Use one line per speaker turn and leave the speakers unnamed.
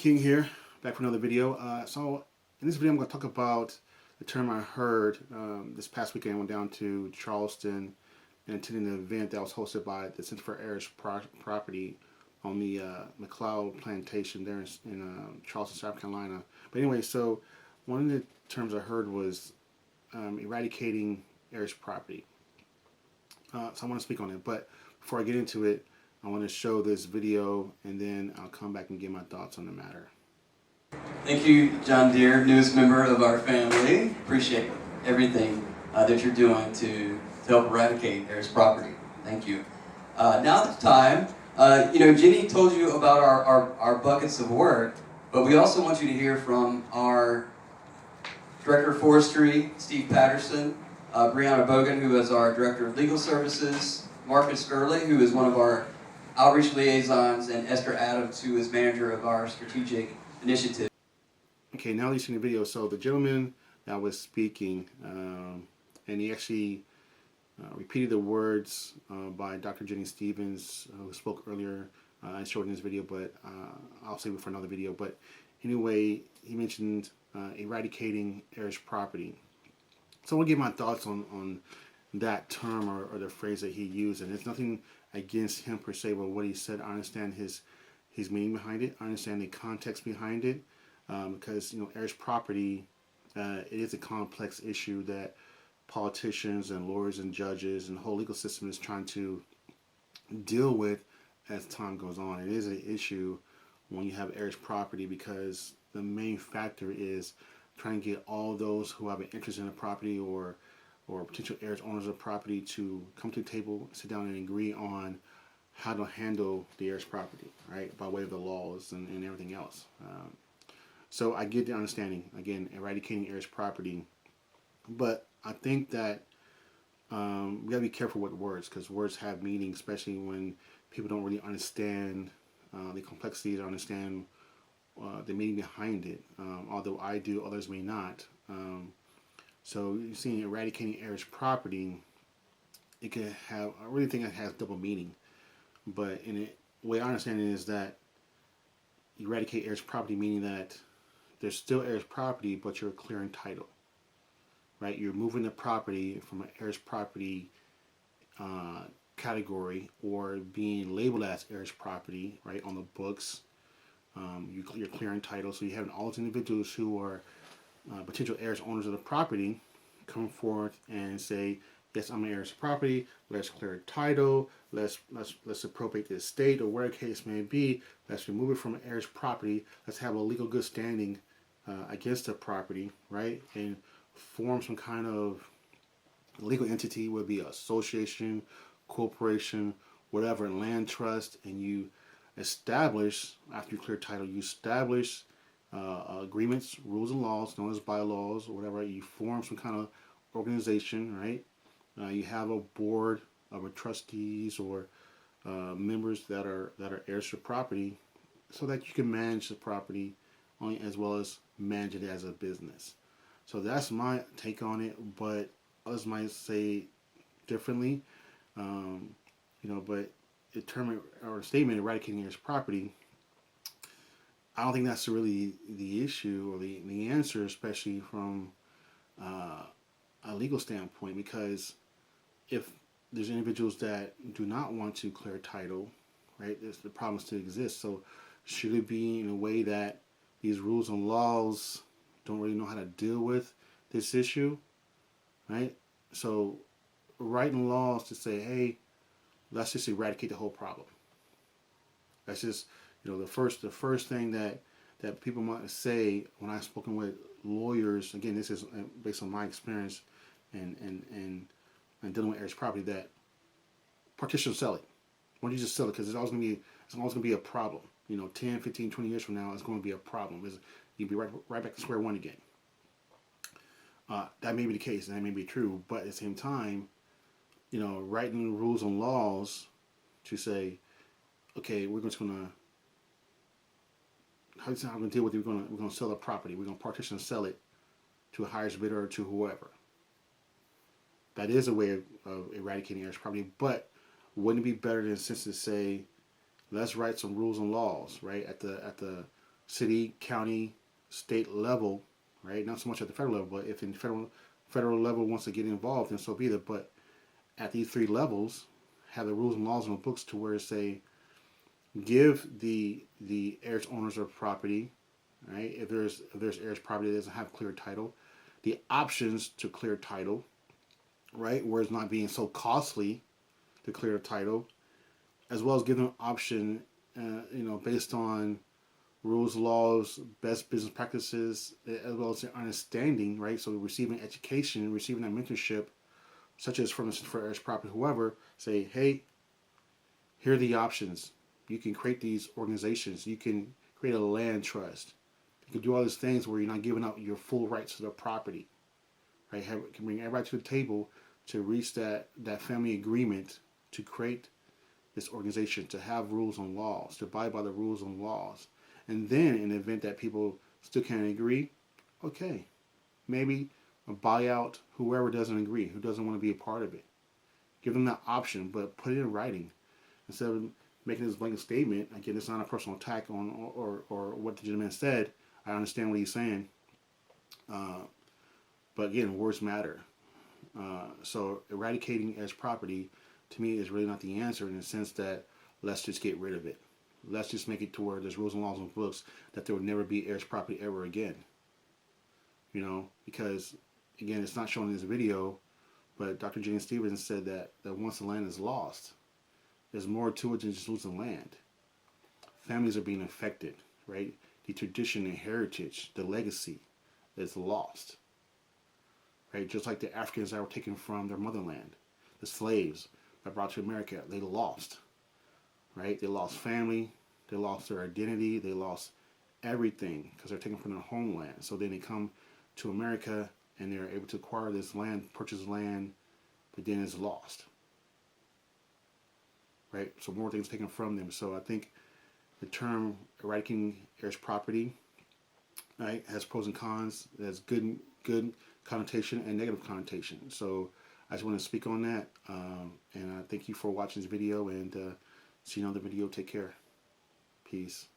King here, back for another video. So in this video, I'm going to talk about the term I heard this past weekend. I went down to Charleston and attended an event that was hosted by the Center for Heirs Property on the McLeod Plantation there in Charleston, South Carolina. But anyway, so one of the terms I heard was eradicating heirs property. So I want to speak on it, but before I get into it, I want to show this video and then I'll come back and give my thoughts on the matter.
Thank you, John Deere, newest member of our family. Appreciate everything that you're doing to help eradicate heirs property. Thank you. Now it's time. Jenny told you about our buckets of work, but we also want you to hear from our Director of Forestry, Steve Patterson, Brianna Bogan, who is our Director of Legal Services, Marcus Early, who is one of our Outreach Liaisons, and Esther Adams, who is Manager of our Strategic Initiative.
Okay, now you've seen the video. So the gentleman that was speaking, and he actually repeated the words by Dr. Jenny Stevens, who spoke earlier. I showed in this video, but I'll save it for another video. But anyway, he mentioned eradicating heirs property. So I want to give my thoughts on that term or the phrase that he used, and it's nothing against him per se, but what he said, I understand his meaning behind it. I understand the context behind it, because heirs property, it is a complex issue that politicians and lawyers and judges and the whole legal system is trying to deal with as time goes on. It is an issue when you have heirs property because the main factor is trying to get all those who have an interest in the property or potential heirs, owners of property, to come to the table, sit down and agree on how to handle the heirs property, right, by way of the laws and everything else. So I get the understanding, again, eradicating heirs property, but I think that we got to be careful with words, because words have meaning, especially when people don't really understand the complexities, understand the meaning behind it. Although I do, others may not. So you're seeing eradicating heirs property, it can have, I really think it has double meaning. But in the way I understand it is that eradicate heirs property, meaning that there's still heirs property, but you're clearing title. Right? You're moving the property from an heirs property category or being labeled as heirs property, right, on the books. You're clearing title. So you have all these individuals who are potential heirs, owners of the property, come forth and say, yes, I'm an heir to property, let's clear title, let's appropriate the estate, or whatever case may be, let's remove it from heirs property, let's have a legal good standing against the property, right, and form some kind of legal entity, would be association, corporation, whatever, land trust, and you establish, after you clear title, you establish agreements, rules and laws, known as bylaws or whatever. You form some kind of organization, right? You have a board of trustees or members that are heirs to property, so that you can manage the property only, as well as manage it as a business. So that's my take on it, but others might say differently. But the term or statement eradicating heirs property, I don't think that's really the issue or the answer, especially from a legal standpoint, because if there's individuals that do not want to clear title, right, the problem still exists. So should it be in a way that these rules and laws don't really know how to deal with this issue, right? So writing laws to say, hey, let's just eradicate the whole problem. That's just, the first thing that people might say when I've spoken with lawyers. Again, this is based on my experience and dealing with heirs property, that partition sell it. Why don't you just sell it? Because it's always going to be a problem. 10, 15, 20 years from now, it's going to be a problem. You'll be right back to square one again. That may be the case, and that may be true, but at the same time, writing rules and laws to say, okay, we're just going to, how are we going to deal with it? We're going to sell the property. We're going to partition and sell it to a highest bidder or to whoever. That is a way of eradicating heirs property, but wouldn't it be better than, since to say, let's write some rules and laws, right, at the city, county, state level, right? Not so much at the federal level, but if in federal level wants to get involved, then so be it. But at these three levels, have the rules and laws in the books to where say give the heirs owners of property, right? If there's heirs property that doesn't have clear title, the options to clear title, right? Where it's not being so costly to clear a title, as well as give them an option, based on rules, laws, best business practices, as well as their understanding, right? So receiving education, receiving that mentorship, such as for instance for heirs property, whoever, say, hey, here are the options. You can create these organizations. You can create a land trust. You can do all these things where you're not giving up your full rights to the property, right? Can bring everybody to the table to reach that family agreement to create this organization, to have rules and laws, to abide by the rules and laws. And then in the event that people still can't agree, okay, maybe buy out whoever doesn't agree, who doesn't want to be a part of it. Give them that option, but put it in writing. Instead of making this blanket statement, again, it's not a personal attack on or what the gentleman said. I understand what he's saying. But again, words matter. So eradicating heirs property, to me, is really not the answer in the sense that let's just get rid of it. Let's just make it to where there's rules and laws and books that there will never be heirs property ever again. Because, again, it's not shown in this video, but Dr. Jane Stevens said that once the land is lost, there's more to it than just losing land. Families are being affected, right? The tradition and heritage, the legacy is lost, right? Just like the Africans that were taken from their motherland, the slaves that brought to America, they lost, right? They lost family, they lost their identity, they lost everything because they're taken from their homeland. So then they come to America and they're able to acquire this land, purchase land, but then it's lost. Right? So more things taken from them. So I think the term eradicating heirs property, right, has pros and cons. It has good connotation and negative connotation. So I just want to speak on that. And I thank you for watching this video, and see you on the video. Take care. Peace.